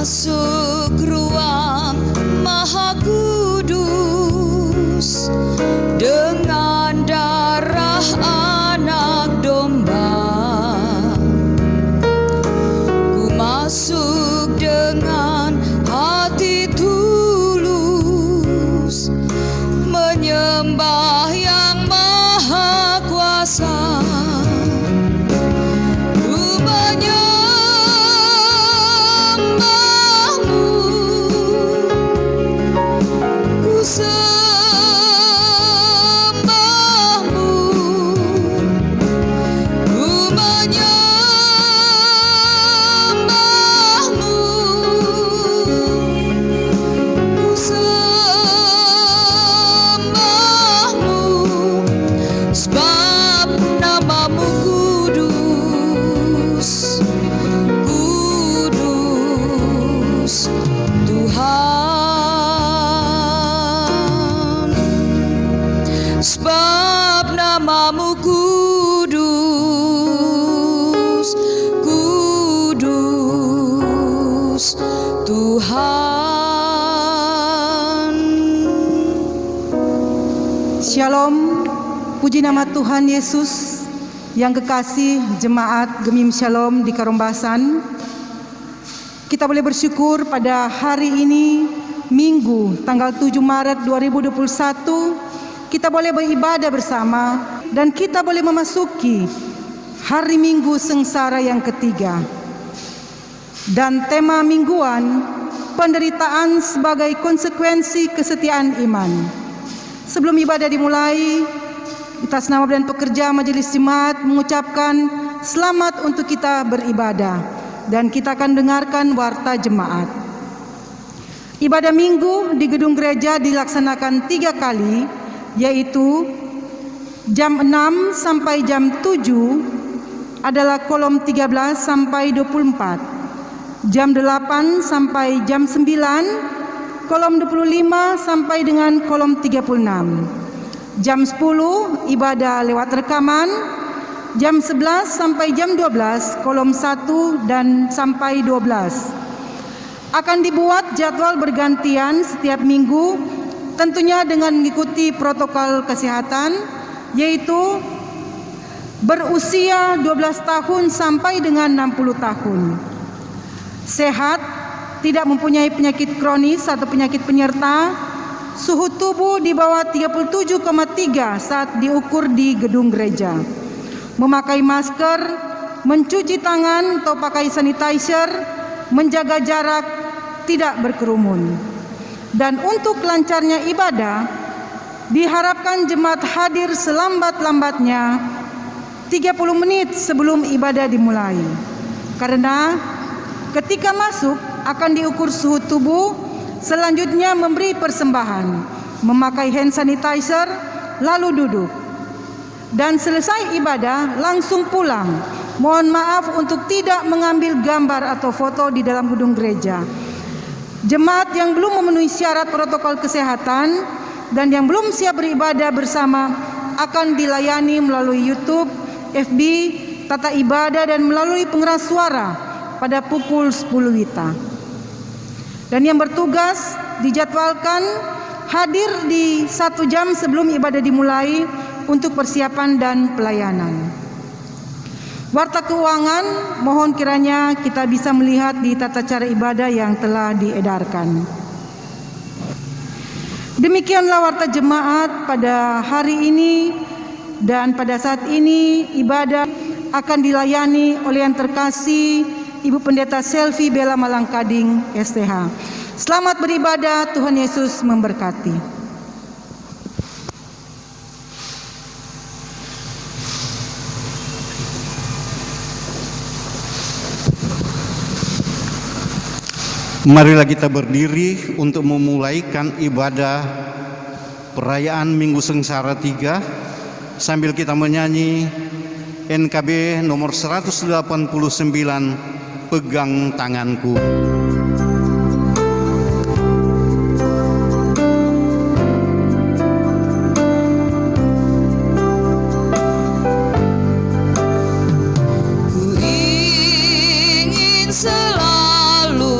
masuk ruang Maha Kudus dengan darah anak domba. Ku masuk dengan hati tulus menyembah yang Maha Kuasa. Sebab namamu kudus, kudus Tuhan. Shalom, puji nama Tuhan Yesus. Yang kekasih jemaat Gemim Shalom di Karombasan, kita boleh bersyukur pada hari ini, Minggu tanggal 7 Maret 2021, kita boleh beribadah bersama dan kita boleh memasuki hari Minggu sengsara yang ketiga. Dan tema mingguan, penderitaan sebagai konsekuensi kesetiaan iman. Sebelum ibadah dimulai, atas nama dan pekerja Majelis Jemaat mengucapkan selamat untuk kita beribadah, dan kita akan dengarkan warta jemaat. Ibadah minggu di gedung gereja dilaksanakan 3 kali, yaitu jam 6 sampai jam 7 adalah kolom 13 sampai 24, jam 8 sampai jam 9 kolom 25 sampai dengan kolom 36, jam 10 ibadah lewat rekaman, jam 11 sampai jam 12 kolom 1 dan sampai 12. Akan dibuat jadwal bergantian setiap minggu, tentunya dengan mengikuti protokol kesehatan, yaitu berusia 12 tahun sampai dengan 60 tahun. Sehat, tidak mempunyai penyakit kronis atau penyakit penyerta, suhu tubuh di bawah 37,3 saat diukur di gedung gereja. Memakai masker, mencuci tangan atau pakai sanitizer, menjaga jarak, tidak berkerumun. Dan untuk lancarnya ibadah, diharapkan jemaat hadir selambat-lambatnya 30 menit sebelum ibadah dimulai. Karena ketika masuk akan diukur suhu tubuh, selanjutnya memberi persembahan, memakai hand sanitizer, lalu duduk. Dan selesai ibadah langsung pulang. Mohon maaf untuk tidak mengambil gambar atau foto di dalam gedung gereja. Jemaat yang belum memenuhi syarat protokol kesehatan dan yang belum siap beribadah bersama akan dilayani melalui YouTube, FB, tata ibadah dan melalui pengeras suara pada pukul 10 WITA. Dan yang bertugas dijadwalkan hadir di 1 jam sebelum ibadah dimulai untuk persiapan dan pelayanan. Warta keuangan, mohon kiranya kita bisa melihat di tata cara ibadah yang telah diedarkan. Demikianlah warta jemaat pada hari ini, dan pada saat ini ibadah akan dilayani oleh yang terkasih Ibu Pendeta Selvi Bella Malangkading STH. Selamat beribadah, Tuhan Yesus memberkati. Marilah kita berdiri untuk memulaikan ibadah perayaan Minggu Sengsara 3 sambil kita menyanyi NKB nomor 189, Pegang Tanganku. Ku ingin selalu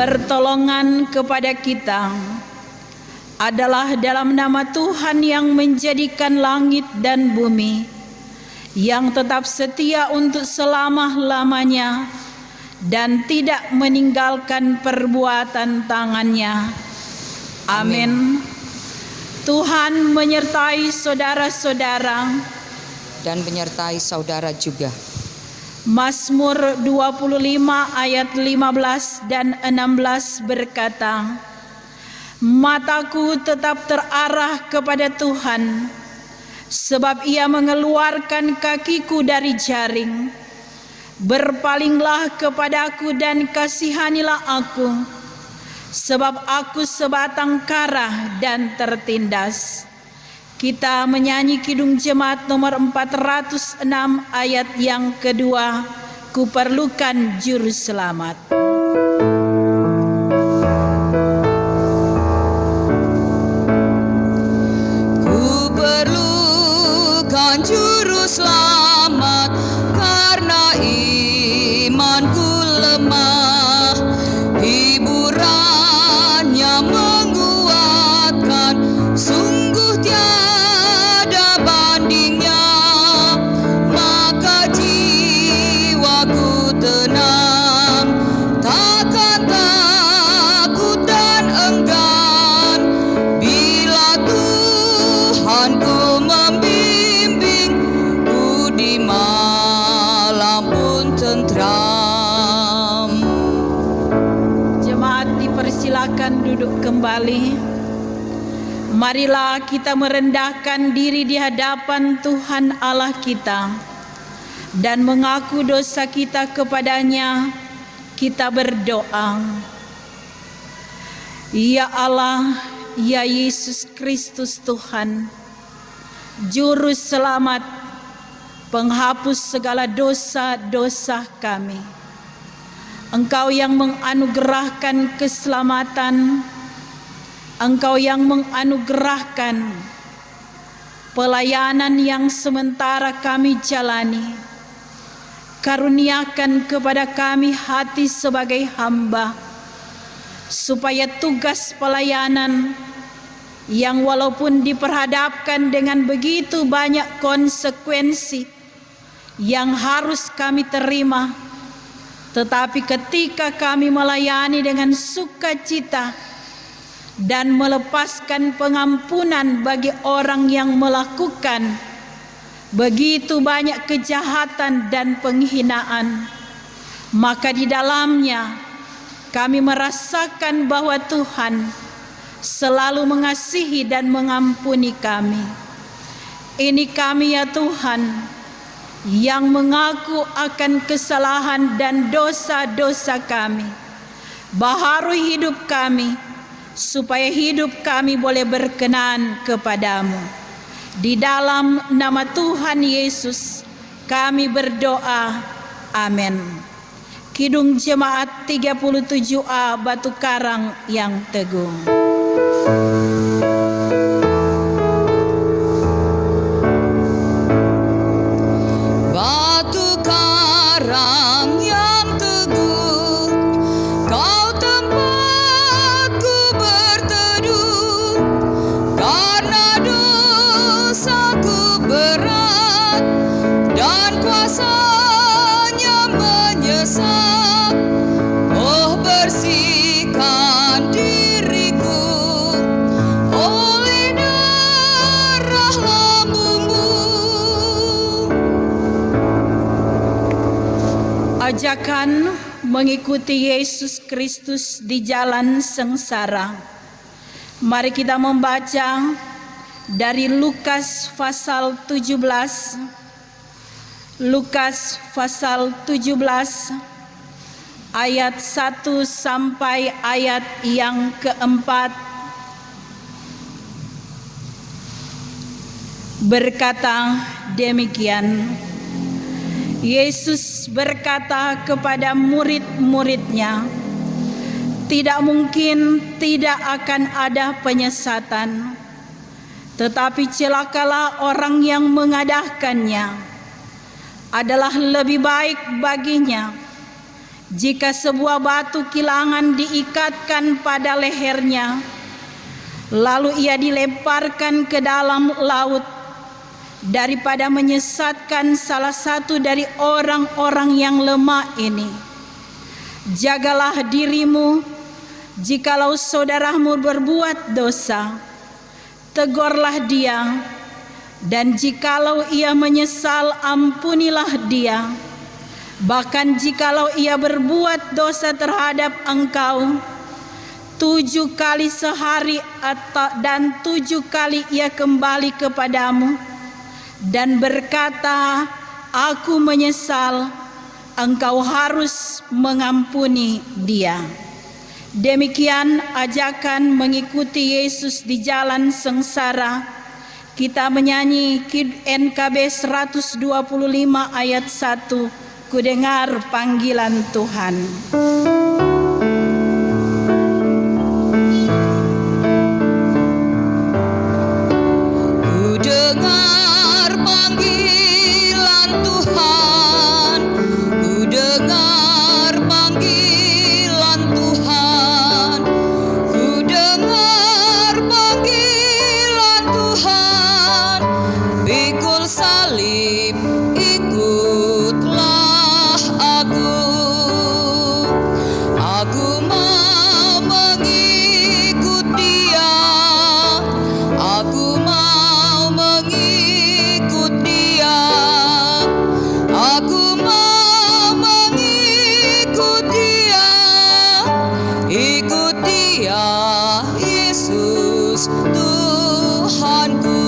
Pertolongan kepada kita adalah dalam nama Tuhan yang menjadikan langit dan bumi, yang tetap setia untuk selama-lamanya dan tidak meninggalkan perbuatan tangannya. Amin. Tuhan menyertai saudara-saudara dan menyertai saudara juga. Mazmur 25 ayat 15 dan 16 berkata, mataku tetap terarah kepada Tuhan, sebab Ia mengeluarkan kakiku dari jaring. Berpalinglah kepadaku dan kasihanilah aku, sebab aku sebatang kara dan tertindas. Kita menyanyi Kidung Jemaat nomor 406 ayat yang kedua, Ku perlukan juru selamat. Ku perlukan juru selamat, karena imanku lemah. Hiburannya menguatkan, sungguh tiada bandingnya. Maka jiwaku tenang, takkan takut dan enggan, bila Tuhanku membimbing, ku di malam pun tentram. Jemaat dipersilakan duduk kembali. Marilah kita merendahkan diri di hadapan Tuhan Allah kita dan mengaku dosa kita kepadanya. Kita berdoa. Ya Allah, ya Yesus Kristus Tuhan, Juru Selamat, penghapus segala dosa-dosa kami. Engkau yang menganugerahkan keselamatan, Engkau yang menganugerahkan pelayanan yang sementara kami jalani. Karuniakan kepada kami hati sebagai hamba, supaya tugas pelayanan yang walaupun diperhadapkan dengan begitu banyak konsekuensi yang harus kami terima, tetapi ketika kami melayani dengan sukacita dan melepaskan pengampunan bagi orang yang melakukan begitu banyak kejahatan dan penghinaan, maka di dalamnya kami merasakan bahwa Tuhan selalu mengasihi dan mengampuni kami. Ini kami ya Tuhan, yang mengaku akan kesalahan dan dosa-dosa kami. Baharui hidup kami, supaya hidup kami boleh berkenan kepadamu. Di dalam nama Tuhan Yesus kami berdoa. Amin. Kidung Jemaat 37A Batu Karang yang Teguh. Batu karang yang teguh, Kau tempatku berteduh, karena dosaku berat dan kuasanya menyesak. Oh, bersihkan diriku oleh darah lambungmu. Ajakan mengikuti Yesus Kristus di jalan sengsara. Mari kita membaca dari Lukas pasal 17. Lukas pasal 17 ayat 1 sampai ayat yang keempat berkata demikian. Yesus berkata kepada murid-muridnya, tidak mungkin tidak akan ada penyesatan, tetapi celakalah orang yang mengadakannya. Adalah lebih baik baginya Jika sebuah batu kilangan diikatkan pada lehernya, lalu ia dilemparkan ke dalam laut, daripada menyesatkan salah satu dari orang-orang yang lemah ini, jagalah dirimu. Jikalau saudaramu berbuat dosa, tegurlah dia, dan jikalau ia menyesal, ampunilah dia. Bahkan jikalau ia berbuat dosa terhadap engkau 7 kali sehari dan 7 kali ia kembali kepadamu dan berkata, aku menyesal, engkau harus mengampuni dia. Demikian ajakan mengikuti Yesus di jalan sengsara. Kita menyanyi NKB 125 ayat 1. Ku dengar panggilan Tuhan. Ku dengar panggilan Tuhan, ku dengar panggilan Tuhan, ku dengar panggilan Tuhan, pikul salib ikutlah. Aku mau mengikut dia, aku mau mengikut dia, aku mau mengikut dia, ikut dia, Yesus Tuhanku.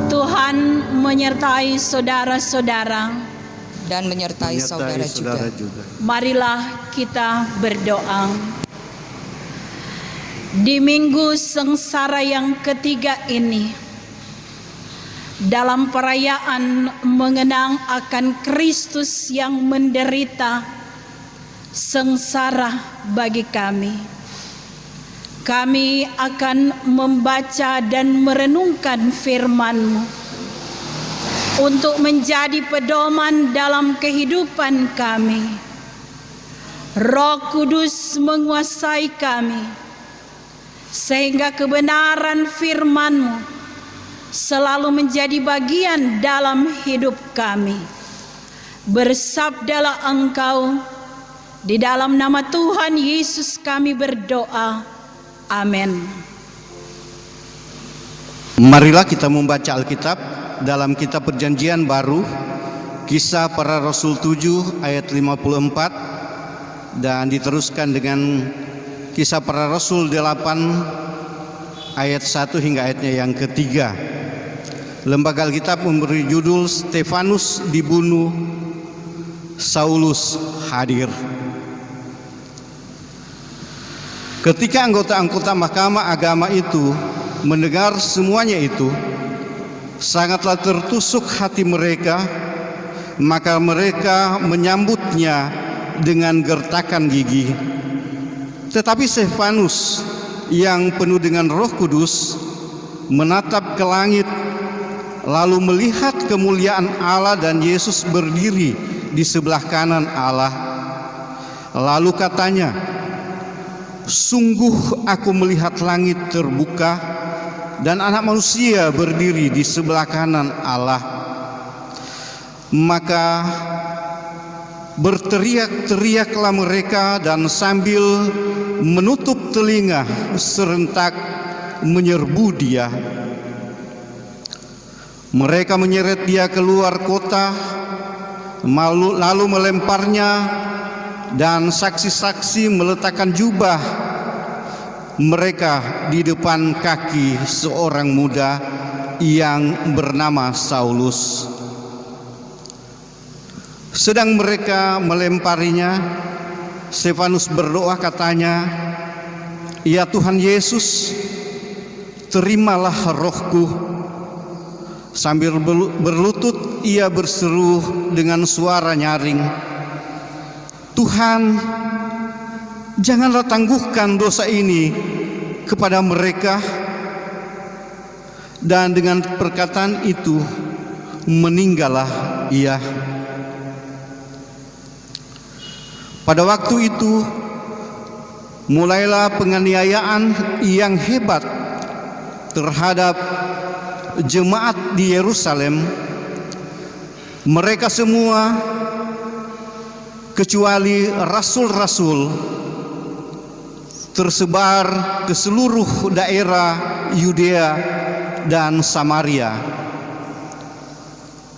Tuhan menyertai saudara-saudara Dan menyertai saudara juga. Marilah kita berdoa. Di minggu sengsara yang ketiga ini, dalam perayaan mengenang akan Kristus yang menderita sengsara bagi kami, kami akan membaca dan merenungkan firman-Mu untuk menjadi pedoman dalam kehidupan kami. Roh Kudus menguasai kami, sehingga kebenaran firman-Mu selalu menjadi bagian dalam hidup kami. Bersabdalah Engkau, di dalam nama Tuhan Yesus kami berdoa. Amin. Marilah kita membaca Alkitab dalam kitab Perjanjian Baru, Kisah Para Rasul 7 ayat 54, dan diteruskan dengan Kisah Para Rasul 8 ayat 1 hingga ayatnya yang ketiga. Lembaga Alkitab memberi judul Stefanus dibunuh, Saulus hadir. Ketika anggota-anggota Mahkamah Agama itu mendengar semuanya itu, sangatlah tertusuk hati mereka, maka mereka menyambutnya dengan gertakan gigi. Tetapi Stefanus yang penuh dengan Roh Kudus menatap ke langit, lalu melihat kemuliaan Allah dan Yesus berdiri di sebelah kanan Allah. Lalu katanya, sungguh aku melihat langit terbuka dan Anak Manusia berdiri di sebelah kanan Allah. Maka berteriak-teriaklah mereka dan sambil menutup telinga serentak menyerbu dia. Mereka menyeret dia keluar kota, lalu melemparnya, dan saksi-saksi meletakkan jubah mereka di depan kaki seorang muda yang bernama Saulus. Sedang mereka melemparinya, Stefanus berdoa, katanya, ya Tuhan Yesus, terimalah rohku. Sambil berlutut ia berseru dengan suara nyaring, Tuhan, janganlah tangguhkan dosa ini kepada mereka. Dan dengan perkataan itu meninggallah ia. Pada waktu itu mulailah penganiayaan yang hebat terhadap jemaat di Yerusalem. Mereka semua kecuali rasul-rasul tersebar ke seluruh daerah Yudea dan Samaria.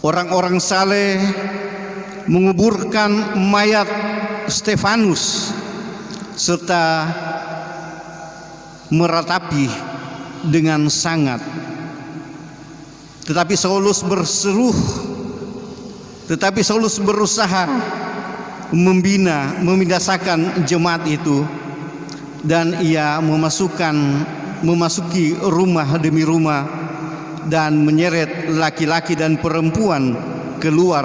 Orang-orang saleh menguburkan mayat Stefanus serta meratapi dengan sangat. Tetapi Saulus berusaha membinasakan jemaat itu, dan ia memasuki rumah demi rumah dan menyeret laki-laki dan perempuan keluar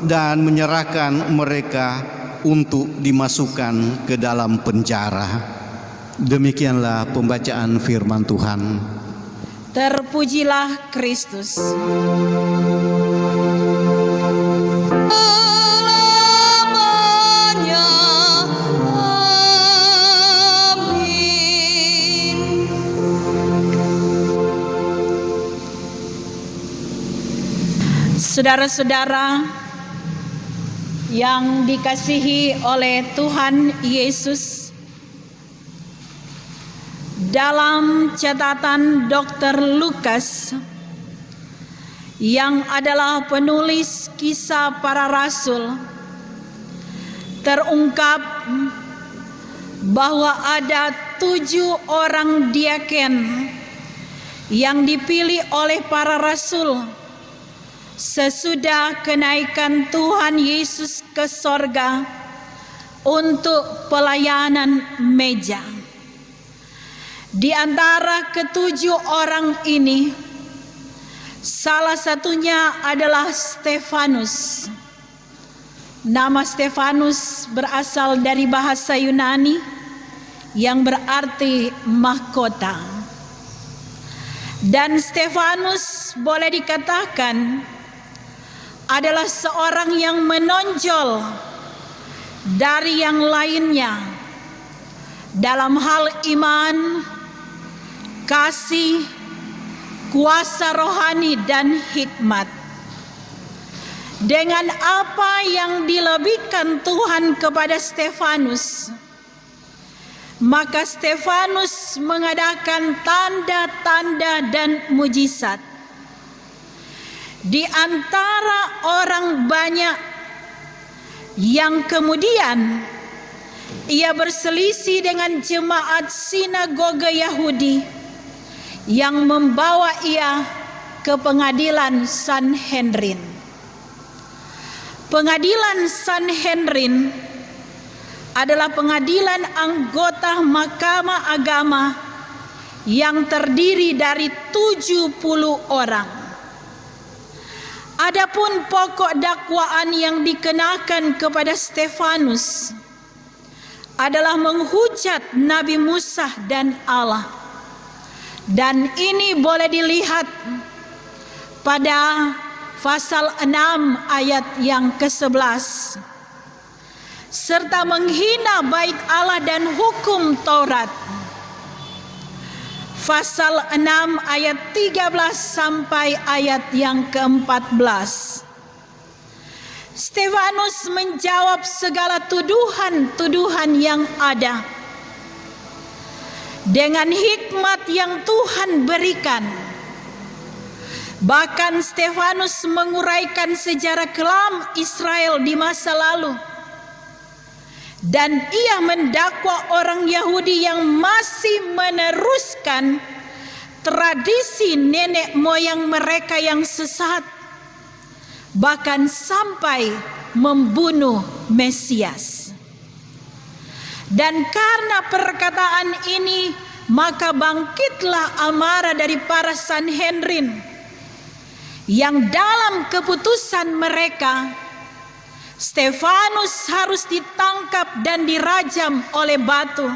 dan menyerahkan mereka untuk dimasukkan ke dalam penjara. Demikianlah pembacaan firman Tuhan. Terpujilah Kristus. Selamanya. Amin. Saudara-saudara yang dikasihi oleh Tuhan Yesus, dalam catatan Dr. Lukas yang adalah penulis kisah para rasul, terungkap bahwa ada 7 orang diaken yang dipilih oleh para rasul sesudah kenaikan Tuhan Yesus ke sorga untuk pelayanan meja. Di antara ke-7 orang ini, salah satunya adalah Stefanus. Nama Stefanus berasal dari bahasa Yunani yang berarti mahkota. Dan Stefanus boleh dikatakan adalah seorang yang menonjol dari yang lainnya dalam hal iman, kasih, kuasa rohani dan hikmat. Dengan apa yang dilebihkan Tuhan kepada Stefanus, maka Stefanus mengadakan tanda-tanda dan mujizat. Di antara orang banyak yang kemudian ia berselisih dengan jemaat sinagoga Yahudi yang membawa ia ke pengadilan Sanhedrin. Pengadilan Sanhedrin adalah pengadilan anggota Mahkamah Agama yang terdiri dari 70 orang. Adapun pokok dakwaan yang dikenakan kepada Stefanus adalah menghujat Nabi Musa dan Allah. Dan ini boleh dilihat pada pasal 6 ayat yang ke-11. Serta menghina bait Allah dan hukum Taurat. Pasal 6 ayat 13 sampai ayat yang ke-14. Stefanus menjawab segala tuduhan-tuduhan yang ada dengan hikmat yang Tuhan berikan. Bahkan Stefanus menguraikan sejarah kelam Israel di masa lalu. Dan ia mendakwa orang Yahudi yang masih meneruskan tradisi nenek moyang mereka yang sesat, bahkan sampai membunuh Mesias. Dan karena perkataan ini, maka bangkitlah amarah dari para Sanhedrin yang dalam keputusan mereka Stefanus harus ditangkap dan dirajam oleh batu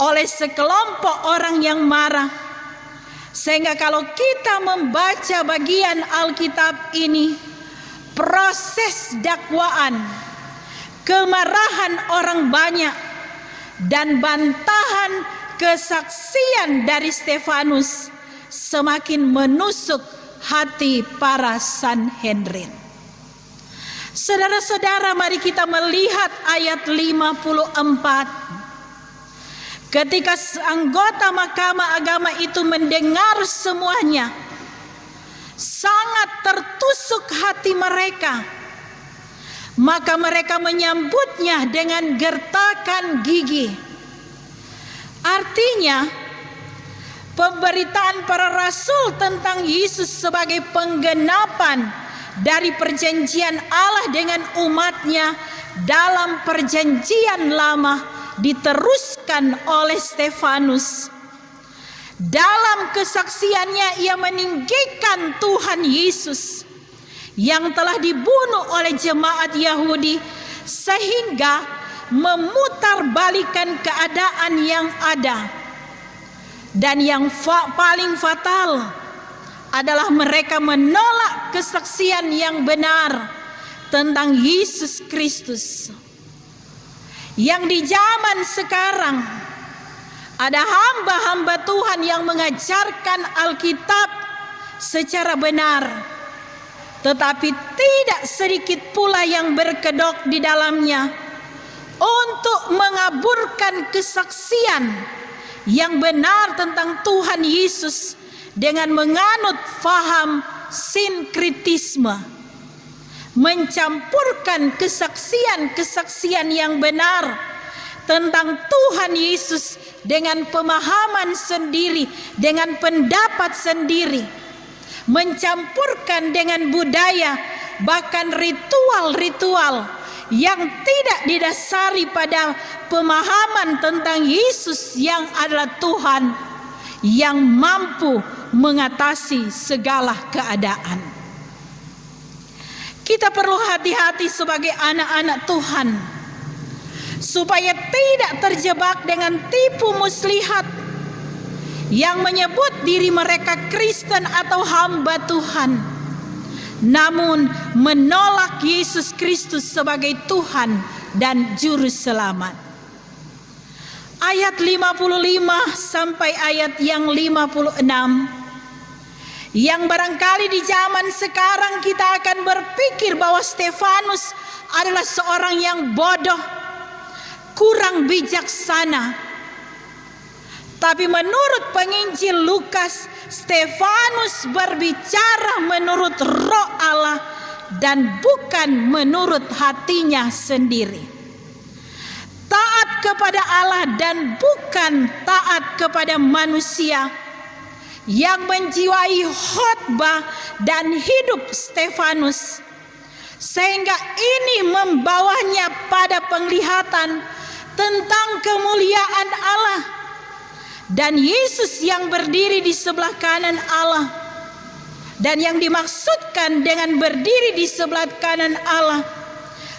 oleh sekelompok orang yang marah. Sehingga kalau kita membaca bagian Alkitab ini, proses dakwaan kemarahan orang banyak, dan bantahan kesaksian dari Stefanus semakin menusuk hati para Sanhedrin. Saudara-saudara, mari kita melihat ayat 54. Ketika anggota Mahkamah Agama itu mendengar semuanya, sangat tertusuk hati mereka. Maka mereka menyambutnya dengan gertakan gigi. Artinya, pemberitaan para rasul tentang Yesus sebagai penggenapan dari perjanjian Allah dengan umatnya dalam perjanjian lama diteruskan oleh Stefanus. Dalam kesaksiannya ia meninggikan Tuhan Yesus yang telah dibunuh oleh jemaat Yahudi, sehingga memutarbalikkan keadaan yang ada. Dan yang paling fatal adalah mereka menolak kesaksian yang benar tentang Yesus Kristus. Yang di zaman sekarang ada hamba-hamba Tuhan yang mengajarkan Alkitab secara benar, tetapi tidak sedikit pula yang berkedok di dalamnya untuk mengaburkan kesaksian yang benar tentang Tuhan Yesus dengan menganut faham sinkritisme, mencampurkan kesaksian-kesaksian yang benar tentang Tuhan Yesus dengan pemahaman sendiri, dengan pendapat sendiri, mencampurkan dengan budaya, bahkan ritual-ritual yang tidak didasari pada pemahaman tentang Yesus yang adalah Tuhan yang mampu mengatasi segala keadaan. Kita perlu hati-hati sebagai anak-anak Tuhan supaya tidak terjebak dengan tipu muslihat yang menyebut diri mereka Kristen atau hamba Tuhan, namun menolak Yesus Kristus sebagai Tuhan dan Juru Selamat. Ayat 55 sampai ayat yang 56, yang barangkali di zaman sekarang kita akan berpikir bahwa Stefanus adalah seorang yang bodoh, kurang bijaksana. Tapi menurut penginjil Lukas, Stefanus berbicara menurut Roh Allah dan bukan menurut hatinya sendiri. Taat kepada Allah dan bukan taat kepada manusia, yang menjiwai khotbah dan hidup Stefanus, sehingga ini membawanya pada penglihatan tentang kemuliaan Allah dan Yesus yang berdiri di sebelah kanan Allah. Dan yang dimaksudkan dengan berdiri di sebelah kanan Allah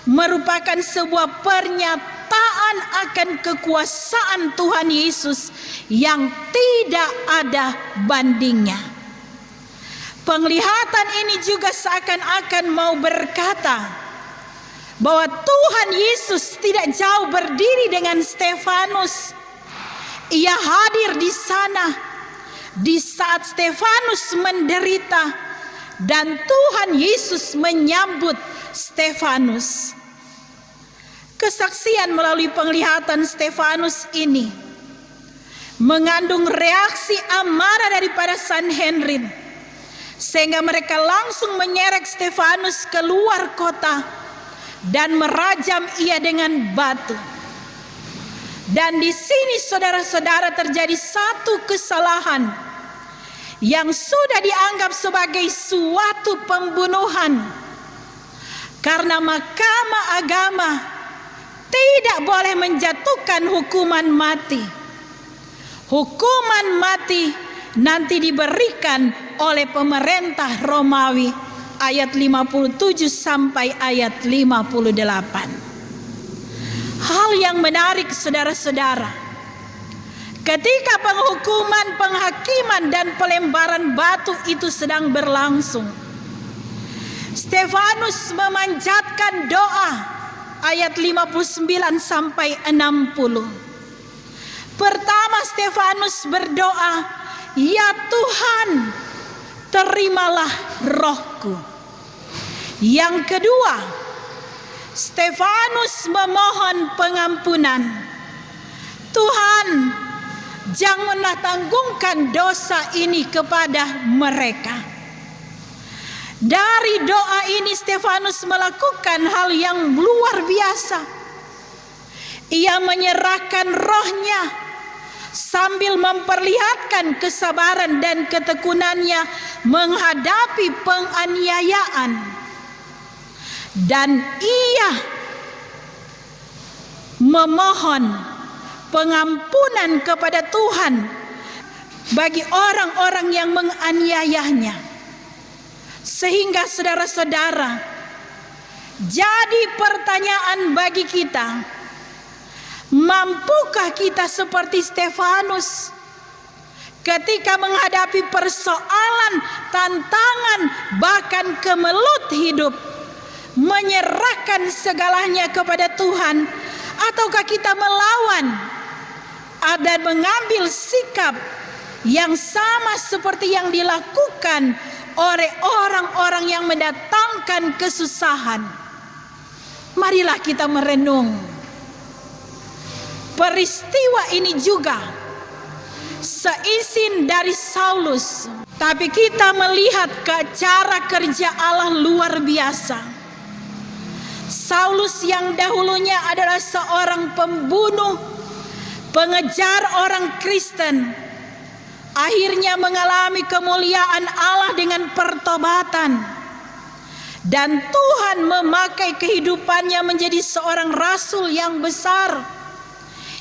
merupakan sebuah pernyataan akan kekuasaan Tuhan Yesus yang tidak ada bandingnya. Penglihatan ini juga seakan-akan mau berkata bahwa Tuhan Yesus tidak jauh berdiri dengan Stefanus. Ia hadir di sana di saat Stefanus menderita, dan Tuhan Yesus menyambut Stefanus. Kesaksian melalui penglihatan Stefanus ini mengandung reaksi amarah daripada Sanhedrin, sehingga mereka langsung menyeret Stefanus keluar kota dan merajam ia dengan batu. Dan di sini saudara-saudara terjadi satu kesalahan yang sudah dianggap sebagai suatu pembunuhan, karena Mahkamah Agama tidak boleh menjatuhkan hukuman mati. Hukuman mati nanti diberikan oleh pemerintah Romawi, ayat 57 sampai ayat 58. Hal yang menarik saudara-saudara, ketika penghukuman, penghakiman dan pelembaran batu itu sedang berlangsung, Stefanus memanjatkan doa ayat 59 sampai 60. Pertama, Stefanus berdoa, "Ya Tuhan, terimalah rohku." Yang kedua, Stefanus memohon pengampunan. "Tuhan, janganlah tanggungan dosa ini kepada mereka." Dari doa ini Stefanus melakukan hal yang luar biasa. Ia menyerahkan rohnya sambil memperlihatkan kesabaran dan ketekunannya menghadapi penganiayaan. Dan ia memohon pengampunan kepada Tuhan bagi orang-orang yang menganiayanya. Sehingga saudara-saudara, jadi pertanyaan bagi kita, mampukah kita seperti Stefanus ketika menghadapi persoalan, tantangan, bahkan kemelut hidup, menyerahkan segalanya kepada Tuhan, ataukah kita melawan dan mengambil sikap yang sama seperti yang dilakukan oleh orang-orang yang mendatangkan kesusahan? Marilah kita merenung. Peristiwa ini juga seisin dari Saulus, tapi kita melihat cara kerja Allah luar biasa. Saulus yang dahulunya adalah seorang pembunuh, pengejar orang Kristen, akhirnya mengalami kemuliaan Allah dengan pertobatan. Dan Tuhan memakai kehidupannya menjadi seorang rasul yang besar,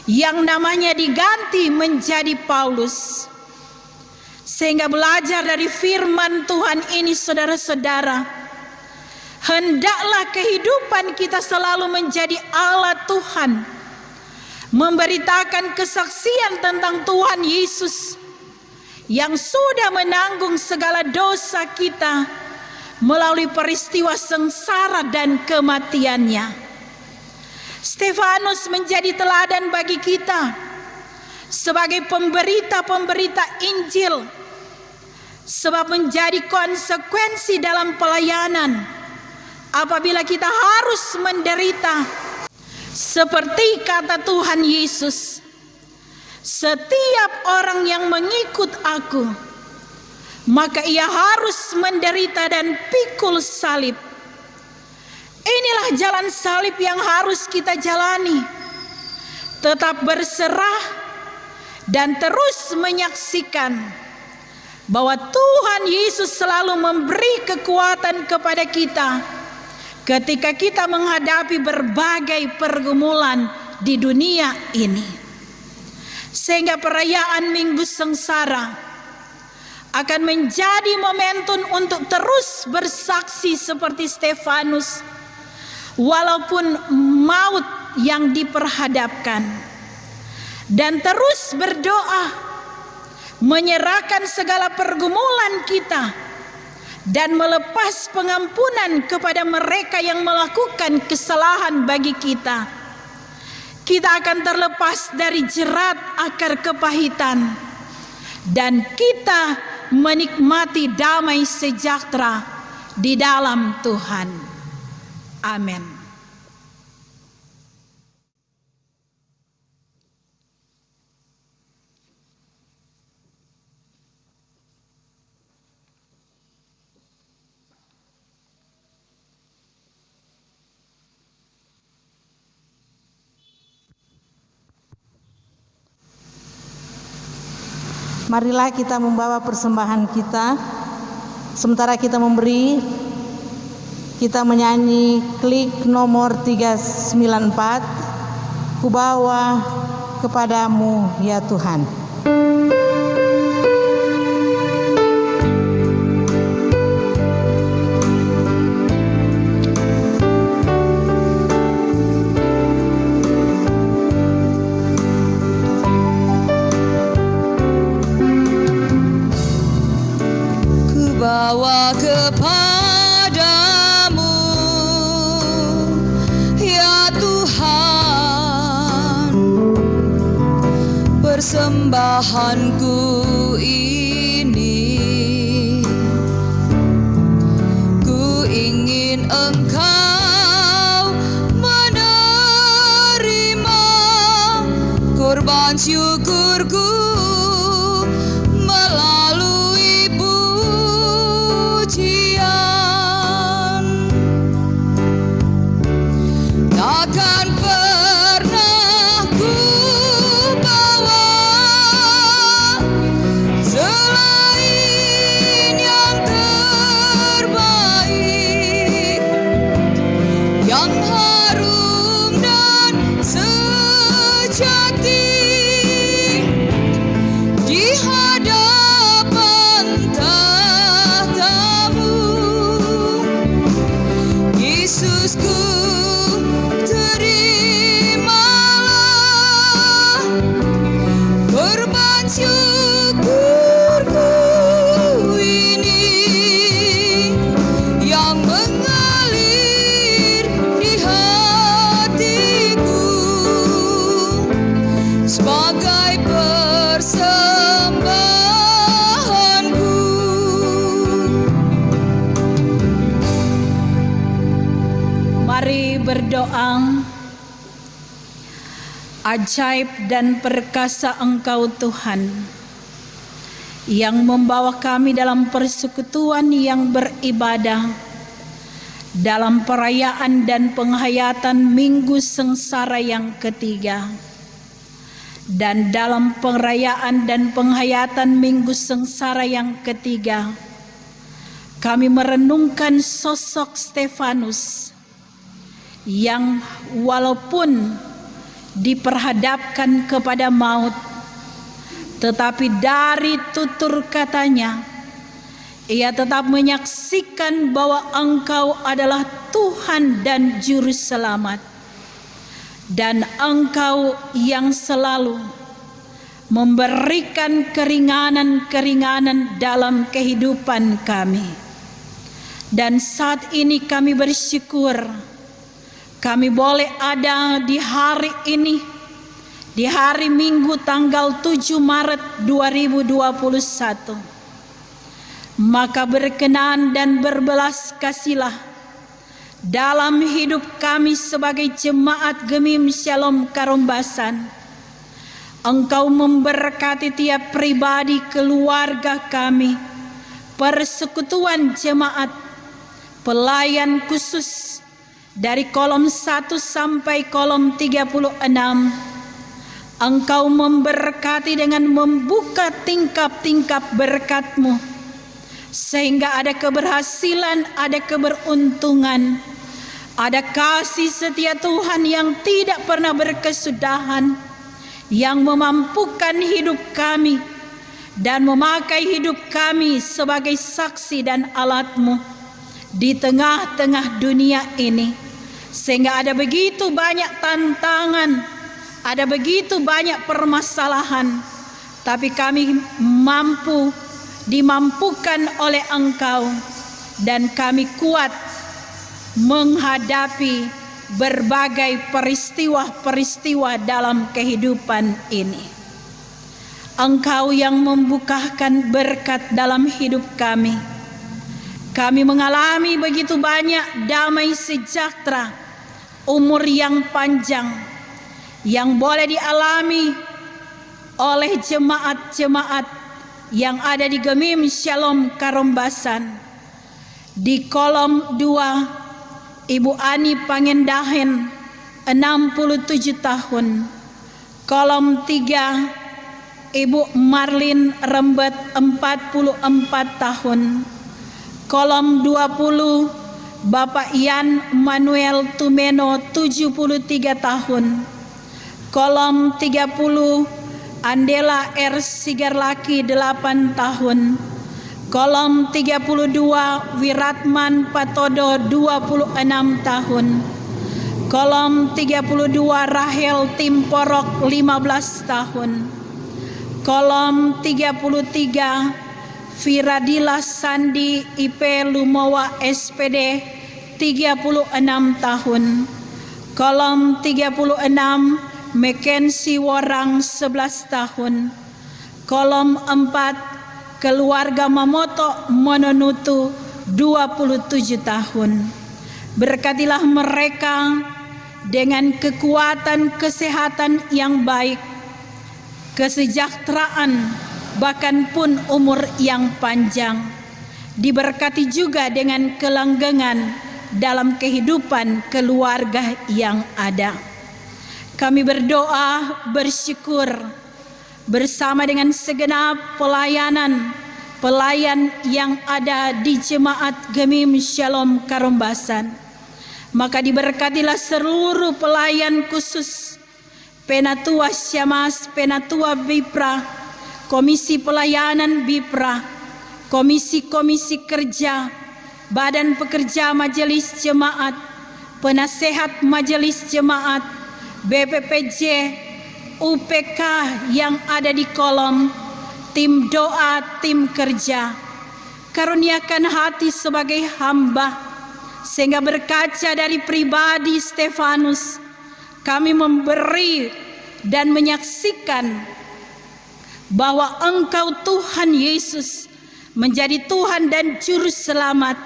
yang namanya diganti menjadi Paulus. Sehingga belajar dari firman Tuhan ini, saudara-saudara, hendaklah kehidupan kita selalu menjadi alat Tuhan, memberitakan kesaksian tentang Tuhan Yesus yang sudah menanggung segala dosa kita melalui peristiwa sengsara dan kematiannya. Stefanus menjadi teladan bagi kita sebagai pemberita-pemberita Injil, sebab menjadi konsekuensi dalam pelayanan apabila kita harus menderita. Seperti kata Tuhan Yesus, "Setiap orang yang mengikut aku, maka ia harus menderita dan pikul salib." Inilah jalan salib yang harus kita jalani. Tetap berserah dan terus menyaksikan bahwa Tuhan Yesus selalu memberi kekuatan kepada kita ketika kita menghadapi berbagai pergumulan di dunia ini. Sehingga perayaan Minggu Sengsara akan menjadi momentum untuk terus bersaksi seperti Stefanus, walaupun maut yang diperhadapkan, dan terus berdoa, menyerahkan segala pergumulan kita dan melepas pengampunan kepada mereka yang melakukan kesalahan bagi kita. Kita akan terlepas dari jerat akar kepahitan dan kita menikmati damai sejahtera di dalam Tuhan. Amin. Marilah kita membawa persembahan kita. Sementara kita memberi, kita menyanyi klik nomor 394, "Ku bawa kepadamu ya Tuhan." Bawa kepadamu ya persembahanku ini. Ku ingin Engkau menerima kurban syukurku melalui pujian. Takkan pernah ku bawa selain yang terbaik, yang harum dan sejati di hadapan tahta-Mu. Yesusku, terimalah kurban syukurku ini yang mengalir di hatiku sebagai persembahanku. Mari berdoa. Ajaib dan perkasa Engkau Tuhan, yang membawa kami dalam persekutuan yang beribadah dalam perayaan dan penghayatan Minggu Sengsara yang ketiga. Dan dalam perayaan dan penghayatan Minggu Sengsara yang ketiga, kami merenungkan sosok Stefanus yang walaupun diperhadapkan kepada maut, tetapi dari tutur katanya ia tetap menyaksikan bahwa Engkau adalah Tuhan dan Juru Selamat, dan Engkau yang selalu memberikan keringanan-keringanan dalam kehidupan kami. Dan saat ini kami bersyukur kami boleh ada di hari ini, di hari Minggu tanggal 7 Maret 2021. Maka berkenan dan berbelas kasihlah dalam hidup kami sebagai jemaat Gemim Shalom Karombasan. Engkau memberkati tiap pribadi, keluarga kami, persekutuan jemaat, pelayan khusus, dari kolom 1 sampai kolom 36, Engkau memberkati dengan membuka tingkap-tingkap berkat-Mu, sehingga ada keberhasilan, ada keberuntungan, ada kasih setia Tuhan yang tidak pernah berkesudahan, yang memampukan hidup kami dan memakai hidup kami sebagai saksi dan alat-Mu di tengah-tengah dunia ini. Sehingga ada begitu banyak tantangan, ada begitu banyak permasalahan, tapi kami dimampukan oleh Engkau, dan kami kuat menghadapi berbagai peristiwa-peristiwa dalam kehidupan ini. Engkau yang membukakan berkat dalam hidup kami. Kami mengalami begitu banyak damai sejahtera, umur yang panjang yang boleh dialami oleh jemaat-jemaat yang ada di Gemim Shalom Karombasan. Di kolom 2, Ibu Ani Pangendahen 67 tahun. Kolom 3, Ibu Marlin Rembet 44 tahun. Kolom 20, Bapak Yan Manuel Tumeno 73 tahun. Kolom 30, Andela R. Sigarlaki 8 tahun. Kolom 32, Wiratman Patodo 26 tahun. Kolom 32, Rahel Timporok 15 tahun. Kolom 33, Firadila Sandi IP Lumowa SPD 36 tahun. Kolom 36, Mackenzie Worang 11 tahun. Kolom 4 keluarga Mamoto Mononutu 27 tahun. Berkatilah mereka dengan kekuatan kesehatan yang baik, kesejahteraan, bahkan pun umur yang panjang. Diberkati juga dengan kelanggengan dalam kehidupan keluarga yang ada. Kami berdoa bersyukur bersama dengan segenap pelayan yang ada di Jemaat Gemim Shalom Karombasan. Maka diberkatilah seluruh pelayan khusus Penatua Syamas, Penatua Bipra, Komisi Pelayanan Bipra, Komisi Kerja, Badan Pekerja Majelis Jemaat, Penasehat Majelis Jemaat, BPPJ, UPK yang ada di kolom, tim doa, tim kerja. Karuniakan hati sebagai hamba, sehingga berkaca dari pribadi Stefanus, kami memberi dan menyaksikan bahwa Engkau Tuhan Yesus menjadi Tuhan dan Juru Selamat.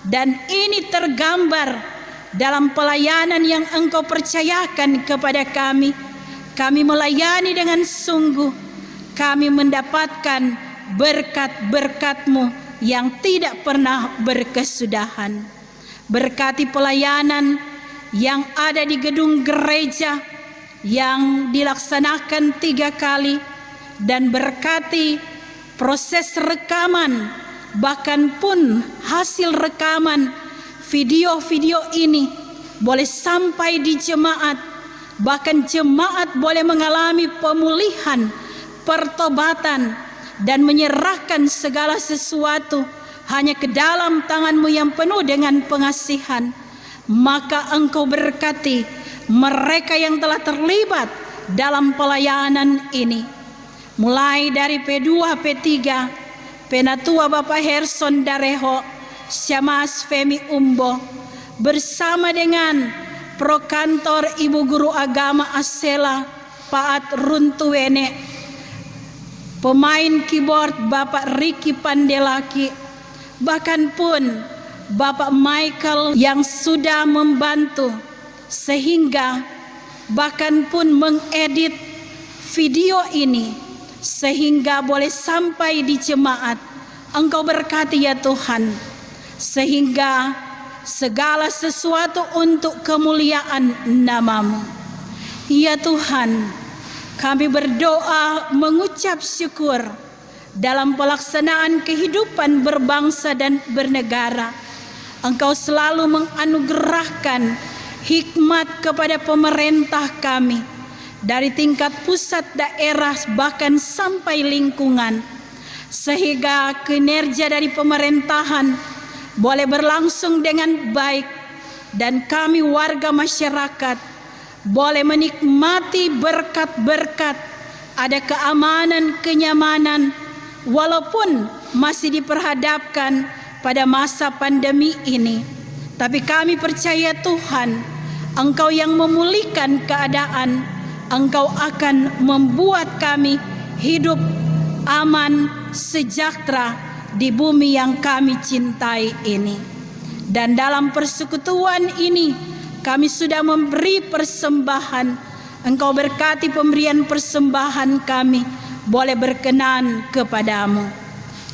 Dan ini tergambar dalam pelayanan yang Engkau percayakan kepada kami. Kami melayani dengan sungguh. Kami mendapatkan berkat-berkat-Mu yang tidak pernah berkesudahan. Berkati pelayanan yang ada di gedung gereja yang dilaksanakan 3 kali, dan berkati proses rekaman, bahkan pun hasil rekaman video-video ini boleh sampai di jemaat, bahkan jemaat boleh mengalami pemulihan, pertobatan, dan menyerahkan segala sesuatu hanya ke dalam tangan-Mu yang penuh dengan pengasihan. Maka Engkau berkati mereka yang telah terlibat dalam pelayanan ini, mulai dari P2, P3, Penatua Bapak Herson Dareho, Syamas Femi Umbo, bersama dengan Prokantor Ibu Guru Agama Asela Paat Runtuwene, pemain keyboard Bapak Riki Pandelaki, bahkan pun Bapak Michael yang sudah membantu sehingga bahkan pun mengedit video ini sehingga boleh sampai di jemaat. Engkau berkati ya Tuhan, sehingga segala sesuatu untuk kemuliaan nama-Mu. Ya Tuhan, kami berdoa mengucap syukur dalam pelaksanaan kehidupan berbangsa dan bernegara. Engkau selalu menganugerahkan hikmat kepada pemerintah kami, dari tingkat pusat, daerah, bahkan sampai lingkungan, sehingga kinerja dari pemerintahan boleh berlangsung dengan baik, dan kami warga masyarakat boleh menikmati berkat-berkat, ada keamanan, kenyamanan, walaupun masih diperhadapkan pada masa pandemi ini. Tapi kami percaya Tuhan, Engkau yang memulihkan keadaan, Engkau akan membuat kami hidup aman, sejahtera di bumi yang kami cintai ini. Dan dalam persekutuan ini kami sudah memberi persembahan. Engkau berkati pemberian persembahan kami boleh berkenan kepadamu.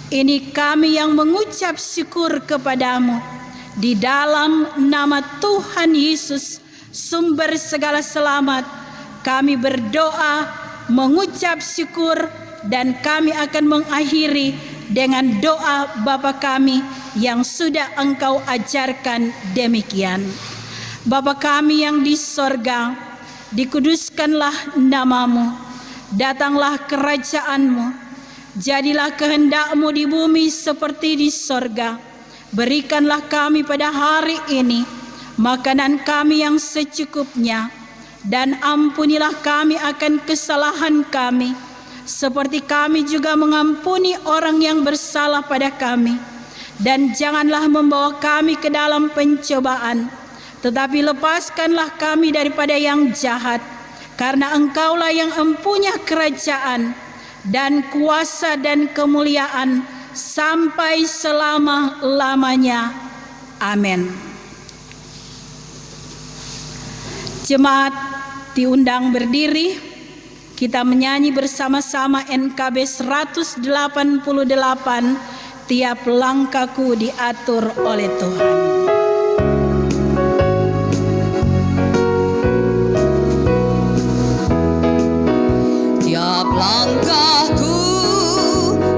Ini kami yang mengucap syukur kepadamu. Di dalam nama Tuhan Yesus, sumber segala selamat, kami berdoa, mengucap syukur, dan kami akan mengakhiri dengan doa Bapa kami yang sudah Engkau ajarkan demikian. Bapa kami yang di sorga, dikuduskanlah nama-Mu, datanglah kerajaan-Mu, jadilah kehendak-Mu di bumi seperti di sorga. Berikanlah kami pada hari ini makanan kami yang secukupnya, dan ampunilah kami akan kesalahan kami, seperti kami juga mengampuni orang yang bersalah pada kami. Dan janganlah membawa kami ke dalam pencobaan, tetapi lepaskanlah kami daripada yang jahat, karena Engkaulah yang empunya kerajaan dan kuasa dan kemuliaan sampai selama-lamanya. Amin. Jemaat diundang berdiri, kita menyanyi bersama-sama NKB 188, tiap langkahku diatur oleh Tuhan. Tiap langkahku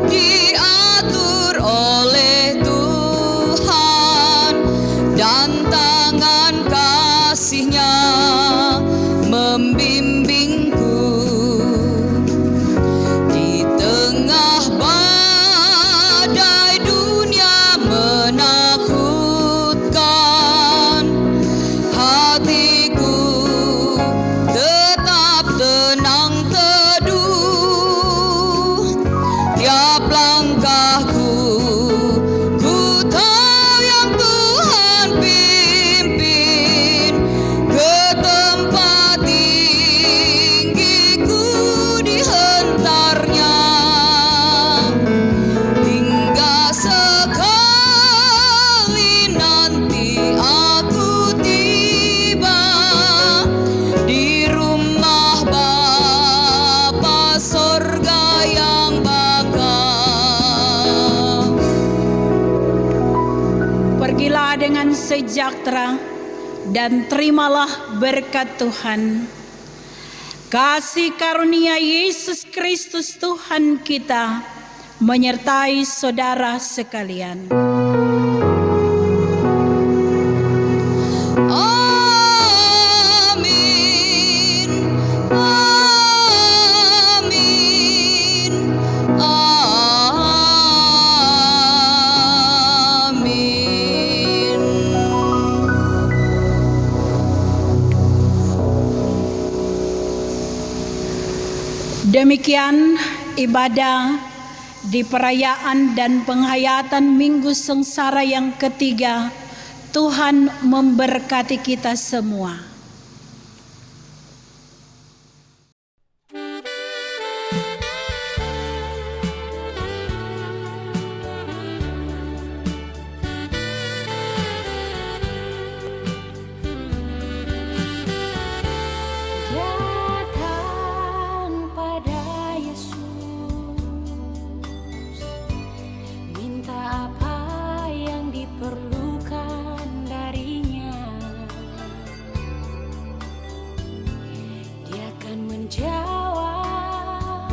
diatur oleh Tuhan, dan tangan kasih-Nya membimbingku. Di tengah badai dunia menakutkan, hatiku tetap tenang teduh. Tiap langkahku ku tahu yang Tuhan pimpin, ke tempat tinggiku dihentarnya, hingga sekali nanti aku tiba di rumah Bapa sorga yang bakal. Pergilah dengan sejahtera dan terimalah berkat Tuhan. Kasih karunia Yesus Kristus Tuhan kita menyertai saudara sekalian. Amin, amin, amin. Demikian ibadah di perayaan dan penghayatan Minggu Sengsara yang ketiga. Tuhan memberkati kita semua. Datang pada Yesus, minta apa yang diperlukan darinya. Dia akan menjawab,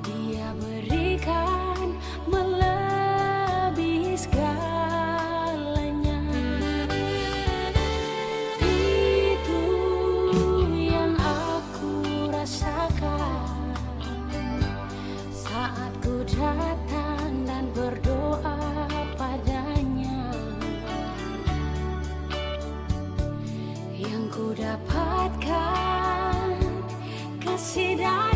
Dia berikan melebihi segalanya. Itu yang aku rasakan saat ku datang dan berdoa padanya. Yang ku dapatkan kasih dan